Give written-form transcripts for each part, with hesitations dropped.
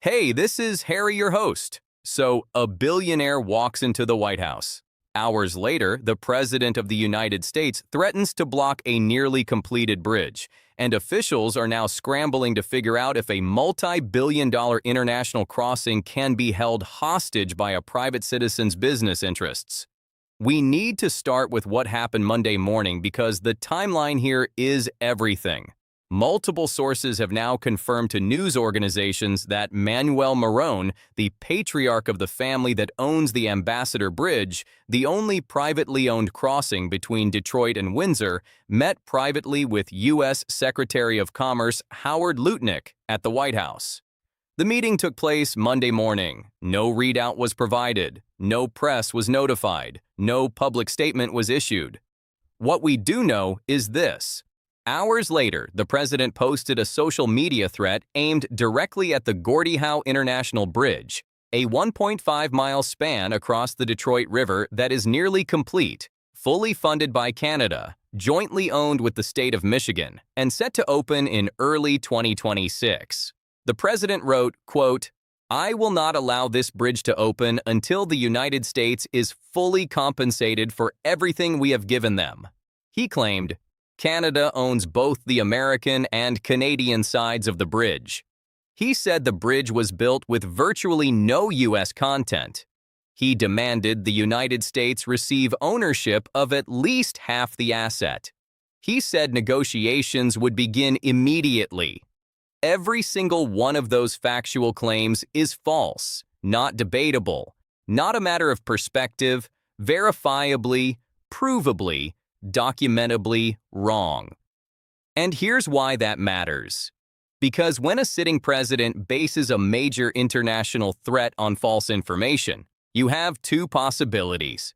Hey, this is Harry, your host. So, a billionaire walks into the White House. Hours later, the President of the United States threatens to block a nearly completed bridge, and officials are now scrambling to figure out if a multi-billion-dollar international crossing can be held hostage by a private citizen's business interests. We need to start with what happened Monday morning because the timeline here is everything. Multiple sources have now confirmed to news organizations that Manuel Marone, the patriarch of the family that owns the Ambassador Bridge, the only privately owned crossing between Detroit and Windsor, met privately with U.S. Secretary of Commerce Howard Lutnick at the White House. The meeting took place Monday morning. No readout was provided, no press was notified, no public statement was issued. What we do know is this. Hours later, the president posted a social media threat aimed directly at the Gordie Howe International Bridge, a 1.5-mile span across the Detroit River that is nearly complete, fully funded by Canada, jointly owned with the state of Michigan, and set to open in early 2026. The president wrote, quote, "I will not allow this bridge to open until the United States is fully compensated for everything we have given them." He claimed, Canada owns both the American and Canadian sides of the bridge. He said the bridge was built with virtually no U.S. content. He demanded the United States receive ownership of at least half the asset. He said negotiations would begin immediately. Every single one of those factual claims is false, not debatable, not a matter of perspective, verifiably, provably, documentably wrong. And here's why that matters. Because when a sitting president bases a major international threat on false information, you have two possibilities.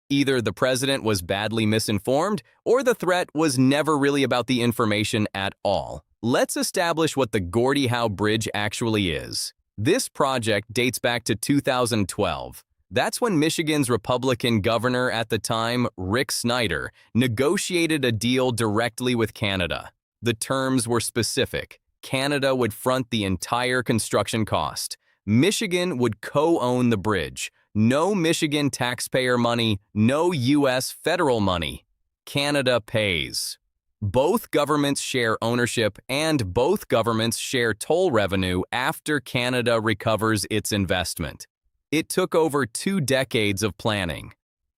Either the president was badly misinformed, or the threat was never really about the information at all. Let's establish what the Gordie Howe Bridge actually is. This project dates back to 2012. That's when Michigan's Republican governor at the time, Rick Snyder, negotiated a deal directly with Canada. The terms were specific. Canada would front the entire construction cost. Michigan would co-own the bridge. No Michigan taxpayer money, no U.S. federal money. Canada pays. Both governments share ownership and both governments share toll revenue after Canada recovers its investment. It took over 2 decades of planning.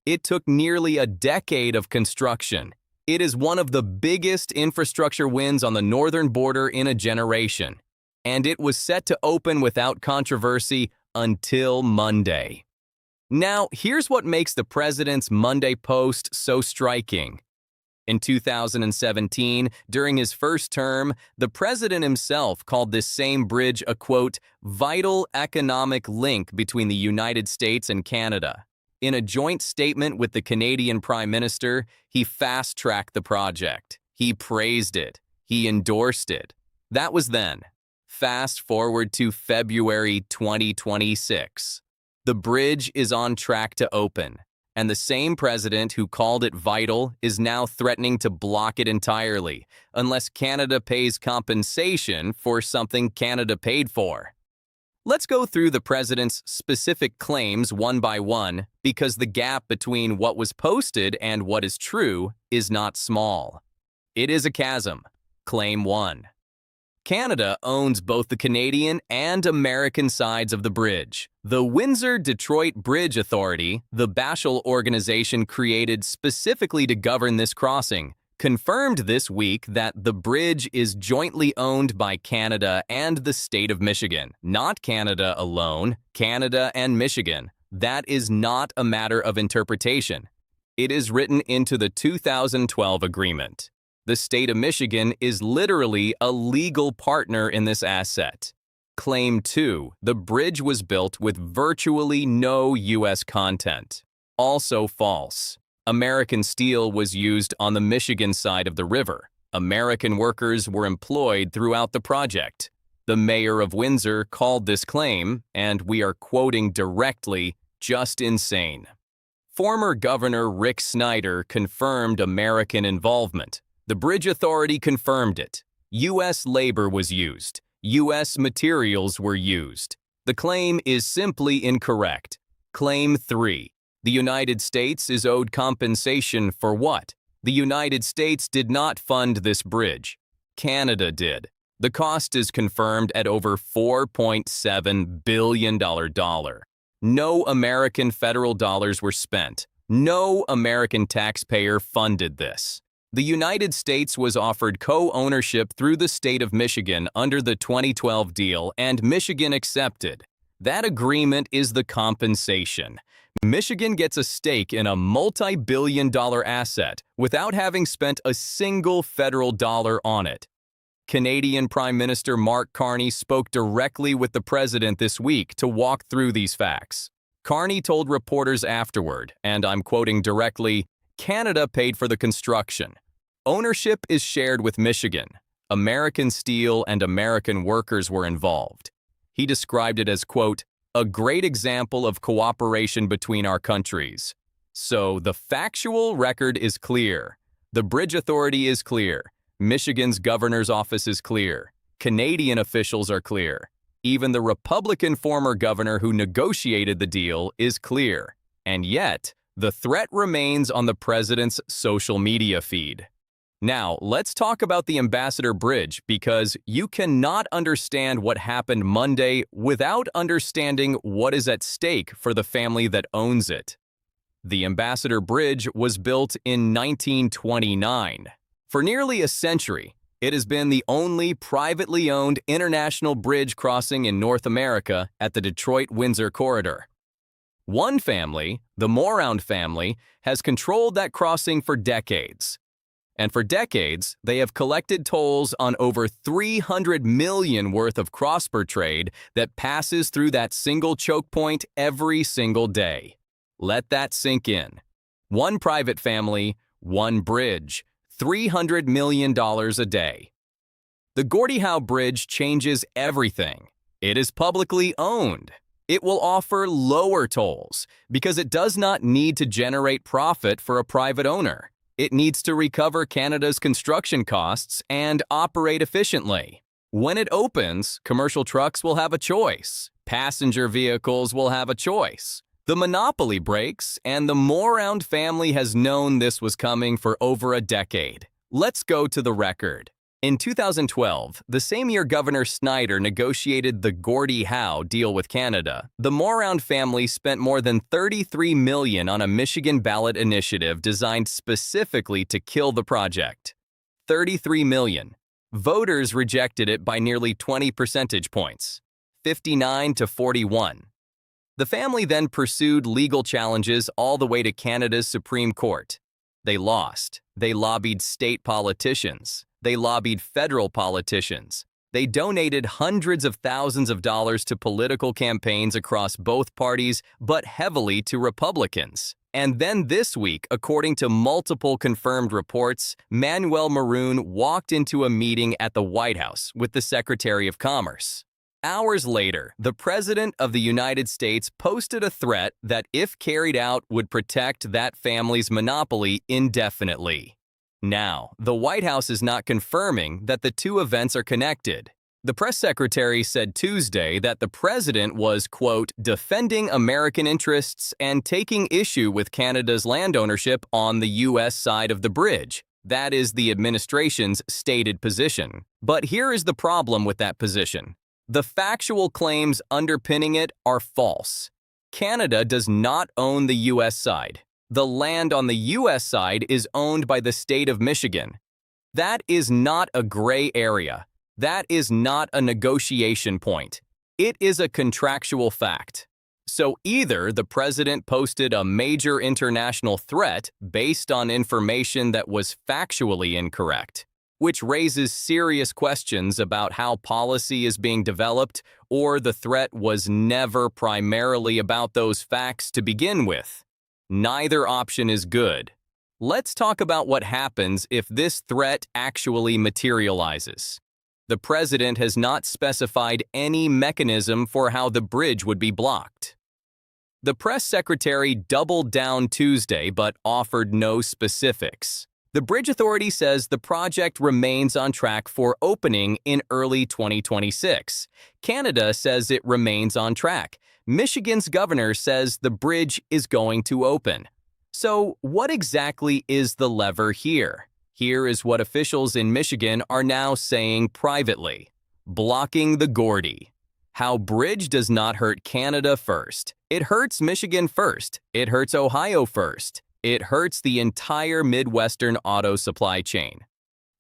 It took nearly a decade of construction. It is one of the biggest infrastructure wins on the northern border in a generation. And it was set to open without controversy until Monday. Now, here's what makes the president's Monday post so striking. In 2017, during his first term, the president himself called this same bridge a, quote, vital economic link between the United States and Canada. In a joint statement with the Canadian Prime Minister, he fast-tracked the project. He praised it. He endorsed it. That was then. Fast forward to February 2026. The bridge is on track to open. And the same president who called it vital is now threatening to block it entirely, unless Canada pays compensation for something Canada paid for. Let's go through the president's specific claims one by one, because the gap between what was posted and what is true is not small. It is a chasm. Claim 1. Canada owns both the Canadian and American sides of the bridge. The Windsor-Detroit Bridge Authority, the Bashel organization created specifically to govern this crossing, confirmed this week that the bridge is jointly owned by Canada and the state of Michigan. Not Canada alone, Canada and Michigan. That is not a matter of interpretation. It is written into the 2012 agreement. The state of Michigan is literally a legal partner in this asset. Claim 2. The bridge was built with virtually no U.S. content. Also false. American steel was used on the Michigan side of the river. American workers were employed throughout the project. The mayor of Windsor called this claim, and we are quoting directly, just insane. Former Governor Rick Snyder confirmed American involvement. The Bridge Authority confirmed it. U.S. labor was used. U.S. materials were used. The claim is simply incorrect. Claim 3. The United States is owed compensation for what? The United States did not fund this bridge. Canada did. The cost is confirmed at over $4.7 billion. No American federal dollars were spent. No American taxpayer funded this. The United States was offered co-ownership through the state of Michigan under the 2012 deal, and Michigan accepted. That agreement is the compensation. Michigan gets a stake in a multi-billion-dollar asset without having spent a single federal dollar on it. Canadian Prime Minister Mark Carney spoke directly with the president this week to walk through these facts. Carney told reporters afterward, and I'm quoting directly, "Canada paid for the construction. Ownership is shared with Michigan. American steel and American workers were involved." He described it as, quote, "a great example of cooperation between our countries." So the factual record is clear. The Bridge Authority is clear. Michigan's governor's office is clear. Canadian officials are clear. Even the Republican former governor who negotiated the deal is clear. And yet, the threat remains on the president's social media feed. Now, let's talk about the Ambassador Bridge, because you cannot understand what happened Monday without understanding what is at stake for the family that owns it. The Ambassador Bridge was built in 1929. For nearly a century, it has been the only privately owned international bridge crossing in North America at the Detroit-Windsor corridor. One family, the Morround family, has controlled that crossing for decades. And for decades, they have collected tolls on over $300 million worth of cross-border trade that passes through that single choke point every single day. Let that sink in. One private family, one bridge. $300 million a day. The Gordie Howe Bridge changes everything. It is publicly owned. It will offer lower tolls because it does not need to generate profit for a private owner. It needs to recover Canada's construction costs and operate efficiently. When it opens, commercial trucks will have a choice. Passenger vehicles will have a choice. The monopoly breaks, and the Morround family has known this was coming for over a decade. Let's go to the record. In 2012, the same year Governor Snyder negotiated the Gordie Howe deal with Canada, the Morround family spent more than $33 million on a Michigan ballot initiative designed specifically to kill the project. $33 million. Voters rejected it by nearly 20 percentage points, 59 to 41. The family then pursued legal challenges all the way to Canada's Supreme Court. They lost. They lobbied state politicians. They lobbied federal politicians. They donated hundreds of thousands of dollars to political campaigns across both parties, but heavily to Republicans. And then this week, according to multiple confirmed reports, Manuel Maroon walked into a meeting at the White House with the Secretary of Commerce. Hours later, the President of the United States posted a threat that, if carried out, would protect that family's monopoly indefinitely. Now, the White House is not confirming that the two events are connected. The press secretary said Tuesday that the president was, quote, defending American interests and taking issue with Canada's land ownership on the U.S. side of the bridge. That is the administration's stated position. But here is the problem with that position. The factual claims underpinning it are false. Canada does not own the U.S. side. The land on the U.S. side is owned by the state of Michigan. That is not a gray area. That is not a negotiation point. It is a contractual fact. So either the president posted a major international threat based on information that was factually incorrect, which raises serious questions about how policy is being developed, or the threat was never primarily about those facts to begin with. Neither option is good. Let's talk about what happens if this threat actually materializes. The president has not specified any mechanism for how the bridge would be blocked. The press secretary doubled down Tuesday but offered no specifics. The Bridge Authority says the project remains on track for opening in early 2026. Canada says it remains on track. Michigan's governor says the bridge is going to open. So, what exactly is the lever here? Here is what officials in Michigan are now saying privately. Blocking the Gordie. How bridge does not hurt Canada first. It hurts Michigan first. It hurts Ohio first. It hurts the entire Midwestern auto supply chain.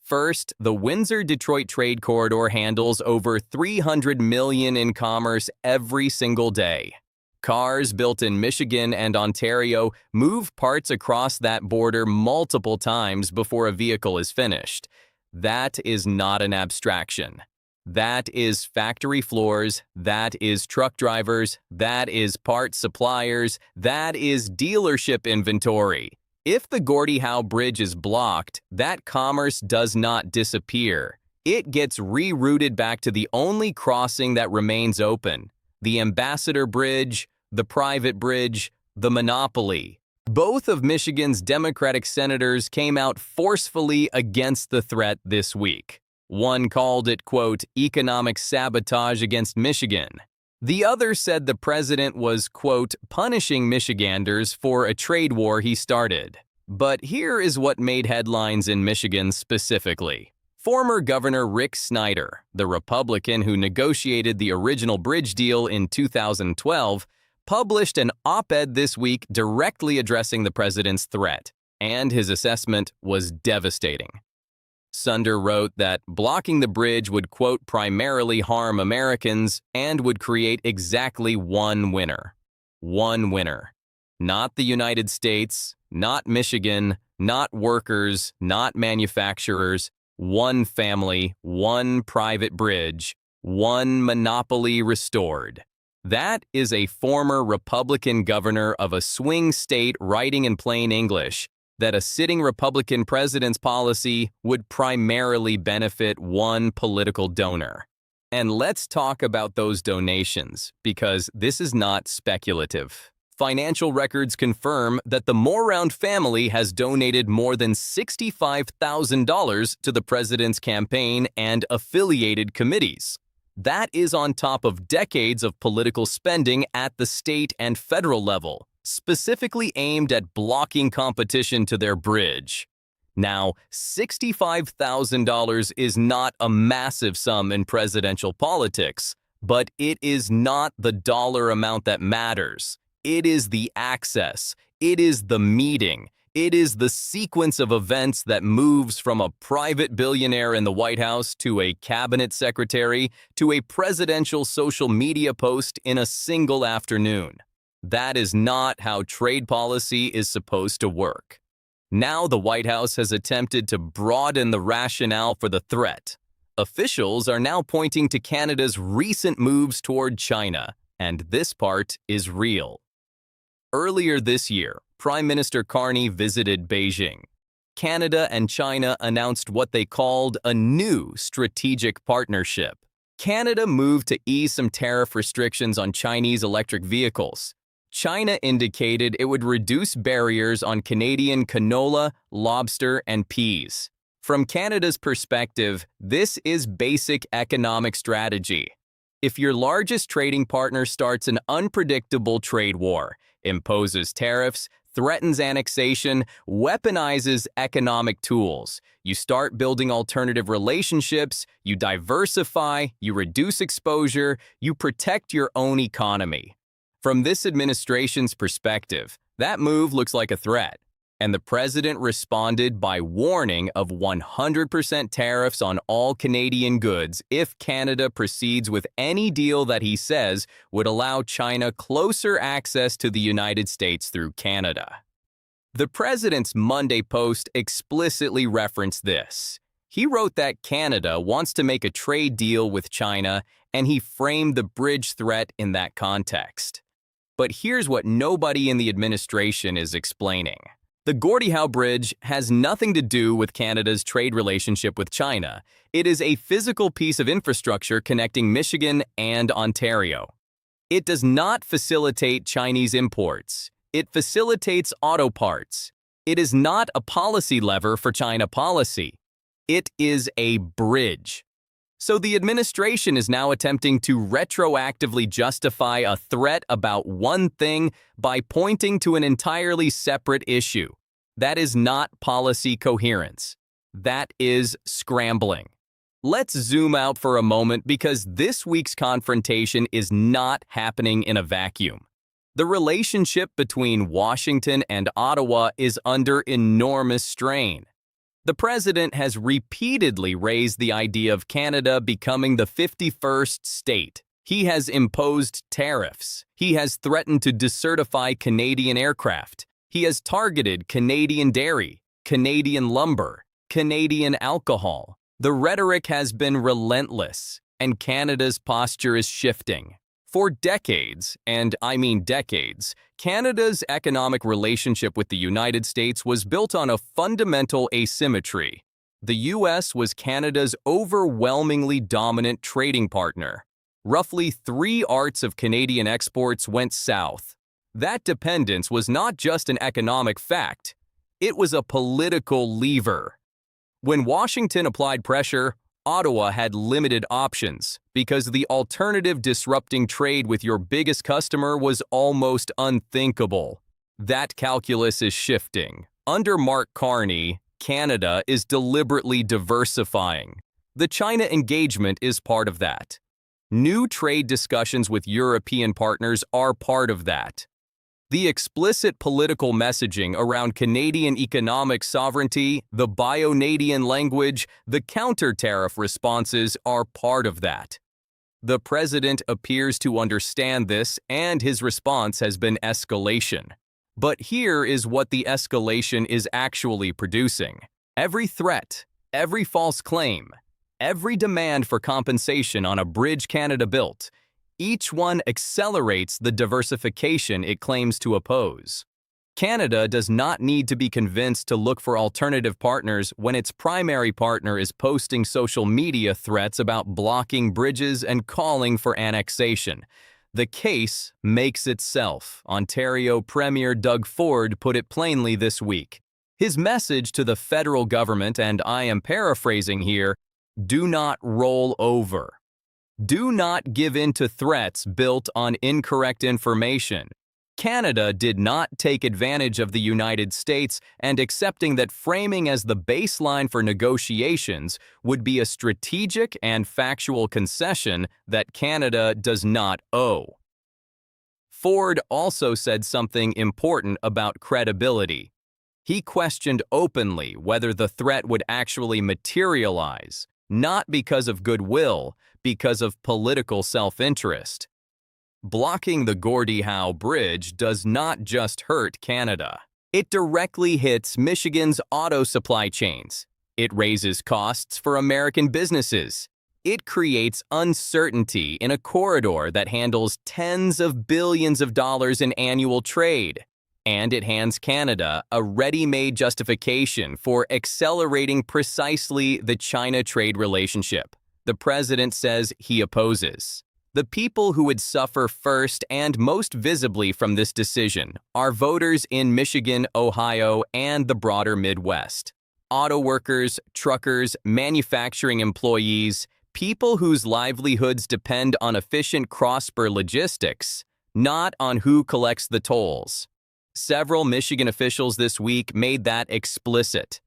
First, the Windsor-Detroit trade corridor handles over $300 million in commerce every single day. Cars built in Michigan and Ontario move parts across that border multiple times before a vehicle is finished. That is not an abstraction. That is factory floors, that is truck drivers, that is part suppliers, that is dealership inventory. If the Gordie Howe Bridge is blocked, that commerce does not disappear. It gets rerouted back to the only crossing that remains open, the Ambassador Bridge, the private bridge, the monopoly. Both of Michigan's Democratic senators came out forcefully against the threat this week. One called it, quote, economic sabotage against Michigan. The other said the president was, quote, punishing Michiganders for a trade war he started. But here is what made headlines in Michigan specifically. Former Governor Rick Snyder, the Republican who negotiated the original bridge deal in 2012, published an op-ed this week directly addressing the president's threat, and his assessment was devastating. Snyder wrote that blocking the bridge would, quote, primarily harm Americans and would create exactly one winner. One winner. Not the United States, not Michigan, not workers, not manufacturers, one family, one private bridge, one monopoly restored. That is a former Republican governor of a swing state writing in plain English that a sitting Republican president's policy would primarily benefit one political donor. And let's talk about those donations, because this is not speculative. Financial records confirm that the Moreround family has donated more than $65,000 to the president's campaign and affiliated committees. That is on top of decades of political spending at the state and federal level, specifically aimed at blocking competition to their bridge. Now, $65,000 is not a massive sum in presidential politics, but it is not the dollar amount that matters. It is the access. It is the meeting. It is the sequence of events that moves from a private billionaire in the White House to a cabinet secretary to a presidential social media post in a single afternoon. That is not how trade policy is supposed to work. Now the White House has attempted to broaden the rationale for the threat. Officials are now pointing to Canada's recent moves toward China, and this part is real. Earlier this year, Prime Minister Carney visited Beijing. Canada and China announced what they called a new strategic partnership. Canada moved to ease some tariff restrictions on Chinese electric vehicles. China indicated it would reduce barriers on Canadian canola, lobster, and peas. From Canada's perspective, this is basic economic strategy. If your largest trading partner starts an unpredictable trade war, imposes tariffs, threatens annexation, weaponizes economic tools, you start building alternative relationships, you diversify, you reduce exposure, you protect your own economy. From this administration's perspective, that move looks like a threat, and the president responded by warning of 100% tariffs on all Canadian goods if Canada proceeds with any deal that he says would allow China closer access to the United States through Canada. The president's Monday post explicitly referenced this. He wrote that Canada wants to make a trade deal with China, and he framed the bridge threat in that context. But here's what nobody in the administration is explaining. The Gordie Howe Bridge has nothing to do with Canada's trade relationship with China. It is a physical piece of infrastructure connecting Michigan and Ontario. It does not facilitate Chinese imports. It facilitates auto parts. It is not a policy lever for China policy. It is a bridge. So the administration is now attempting to retroactively justify a threat about one thing by pointing to an entirely separate issue. That is not policy coherence. That is scrambling. Let's zoom out for a moment because this week's confrontation is not happening in a vacuum. The relationship between Washington and Ottawa is under enormous strain. The president has repeatedly raised the idea of Canada becoming the 51st state. He has imposed tariffs. He has threatened to decertify Canadian aircraft. He has targeted Canadian dairy, Canadian lumber, Canadian alcohol. The rhetoric has been relentless, and Canada's posture is shifting. For decades, and I mean decades, Canada's economic relationship with the United States was built on a fundamental asymmetry. The U.S. was Canada's overwhelmingly dominant trading partner. Roughly 3/4 of Canadian exports went south. That dependence was not just an economic fact, it was a political lever. When Washington applied pressure, Ottawa had limited options because the alternative disrupting trade with your biggest customer was almost unthinkable. That calculus is shifting. Under Mark Carney, Canada is deliberately diversifying. The China engagement is part of that. New trade discussions with European partners are part of that. The explicit political messaging around Canadian economic sovereignty, the Bio-Canadian language, the counter-tariff responses are part of that. The president appears to understand this, and his response has been escalation. But here is what the escalation is actually producing. Every threat, every false claim, every demand for compensation on a bridge Canada built, each one accelerates the diversification it claims to oppose. Canada does not need to be convinced to look for alternative partners when its primary partner is posting social media threats about blocking bridges and calling for annexation. The case makes itself, Ontario Premier Doug Ford put it plainly this week. His message to the federal government, and I am paraphrasing here, do not roll over. Do not give in to threats built on incorrect information. Canada did not take advantage of the United States, and accepting that framing as the baseline for negotiations would be a strategic and factual concession that Canada does not owe. Ford also said something important about credibility. He questioned openly whether the threat would actually materialize, not because of goodwill, because of political self-interest. Blocking the Gordie Howe Bridge does not just hurt Canada. It directly hits Michigan's auto supply chains. It raises costs for American businesses. It creates uncertainty in a corridor that handles tens of billions of dollars in annual trade. And it hands Canada a ready-made justification for accelerating precisely the China trade relationship the president says he opposes. The people who would suffer first and most visibly from this decision are voters in Michigan, Ohio, and the broader Midwest. Auto workers, truckers, manufacturing employees, people whose livelihoods depend on efficient cross-border logistics, not on who collects the tolls. Several Michigan officials this week made that explicit.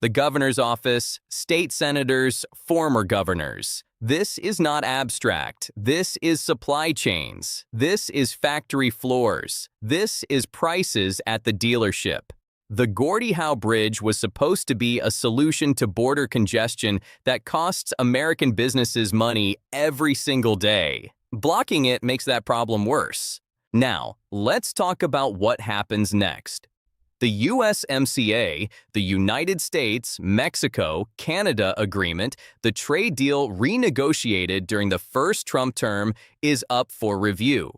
The governor's office, state senators, former governors. This is not abstract. This is supply chains. This is factory floors. This is prices at the dealership. The Gordie Howe Bridge was supposed to be a solution to border congestion that costs American businesses money every single day. Blocking it makes that problem worse. Now, let's talk about what happens next. The USMCA, the United States, Mexico, Canada agreement, the trade deal renegotiated during the first Trump term, is up for review.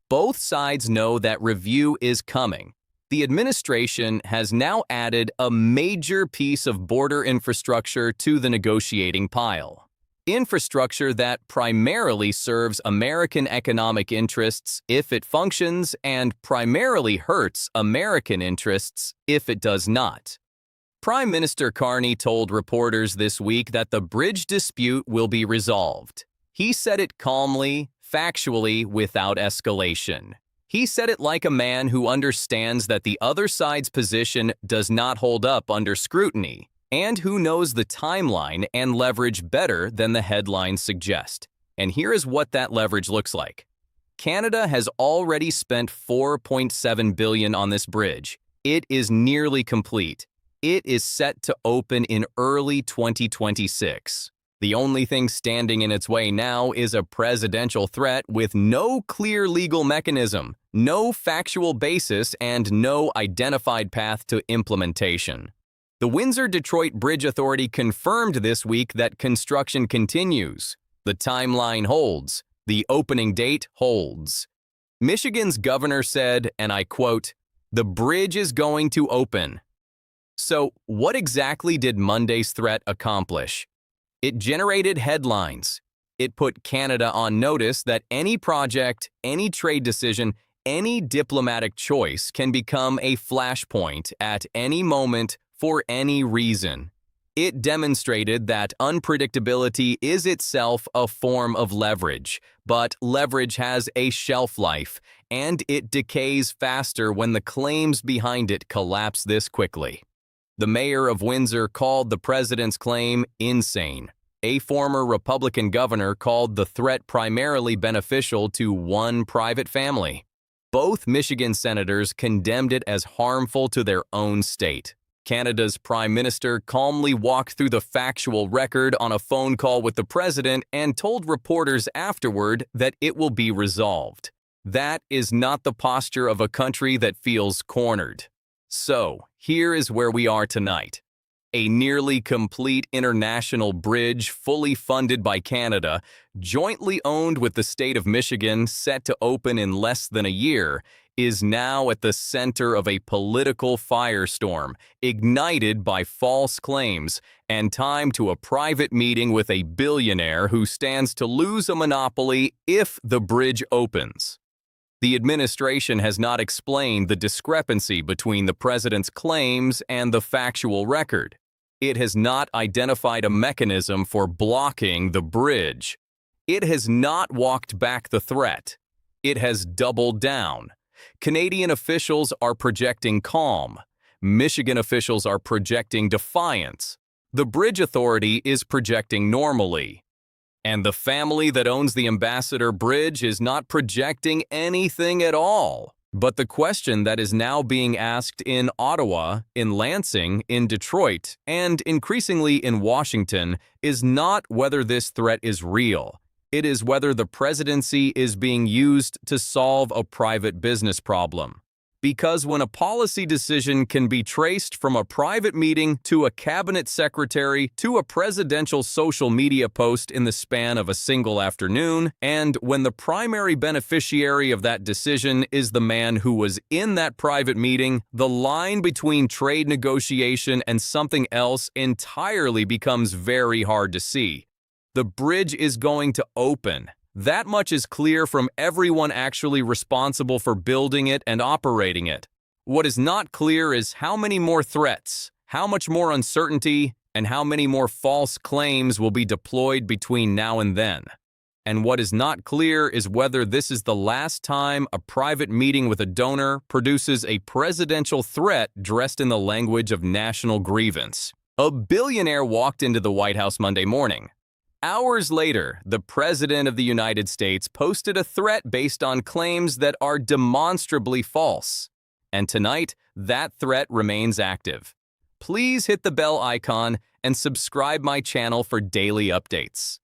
Both sides know that review is coming. The administration has now added a major piece of border infrastructure to the negotiating pile. Infrastructure that primarily serves American economic interests if it functions and primarily hurts American interests if it does not. Prime Minister Carney told reporters this week that the bridge dispute will be resolved. He said it calmly, factually, without escalation. He said it like a man who understands that the other side's position does not hold up under scrutiny, and who knows the timeline and leverage better than the headlines suggest. And here is what that leverage looks like. Canada has already spent $4.7 billion on this bridge. It is nearly complete. It is set to open in early 2026. The only thing standing in its way now is a presidential threat with no clear legal mechanism, no factual basis, and no identified path to implementation. The Windsor-Detroit Bridge Authority confirmed this week that construction continues. The timeline holds. The opening date holds. Michigan's governor said, and I quote, "The bridge is going to open." So, what exactly did Monday's threat accomplish? It generated headlines. It put Canada on notice that any project, any trade decision, any diplomatic choice can become a flashpoint at any moment for any reason. It demonstrated that unpredictability is itself a form of leverage, but leverage has a shelf life, and it decays faster when the claims behind it collapse this quickly. The mayor of Windsor called the president's claim insane. A former Republican governor called the threat primarily beneficial to one private family. Both Michigan senators condemned it as harmful to their own state. Canada's prime minister calmly walked through the factual record on a phone call with the president and told reporters afterward that it will be resolved. That is not the posture of a country that feels cornered. So, here is where we are tonight. A nearly complete international bridge fully funded by Canada, jointly owned with the state of Michigan, set to open in less than a year, is now at the center of a political firestorm, ignited by false claims and timed to a private meeting with a billionaire who stands to lose a monopoly if the bridge opens. The administration has not explained the discrepancy between the president's claims and the factual record. It has not identified a mechanism for blocking the bridge. It has not walked back the threat. It has doubled down. Canadian officials are projecting calm. Michigan officials are projecting defiance. The Bridge Authority is projecting normally. And the family that owns the Ambassador Bridge is not projecting anything at all. But the question that is now being asked in Ottawa, in Lansing, in Detroit, and increasingly in Washington is not whether this threat is real. It is whether the presidency is being used to solve a private business problem. Because when a policy decision can be traced from a private meeting to a cabinet secretary to a presidential social media post in the span of a single afternoon, and when the primary beneficiary of that decision is the man who was in that private meeting, the line between trade negotiation and something else entirely becomes very hard to see. The bridge is going to open. That much is clear from everyone actually responsible for building it and operating it. What is not clear is how many more threats, how much more uncertainty, and how many more false claims will be deployed between now and then. And what is not clear is whether this is the last time a private meeting with a donor produces a presidential threat dressed in the language of national grievance. A billionaire walked into the White House Monday morning. Hours later, the President of the United States posted a threat based on claims that are demonstrably false. And tonight, that threat remains active. Please hit the bell icon and subscribe my channel for daily updates.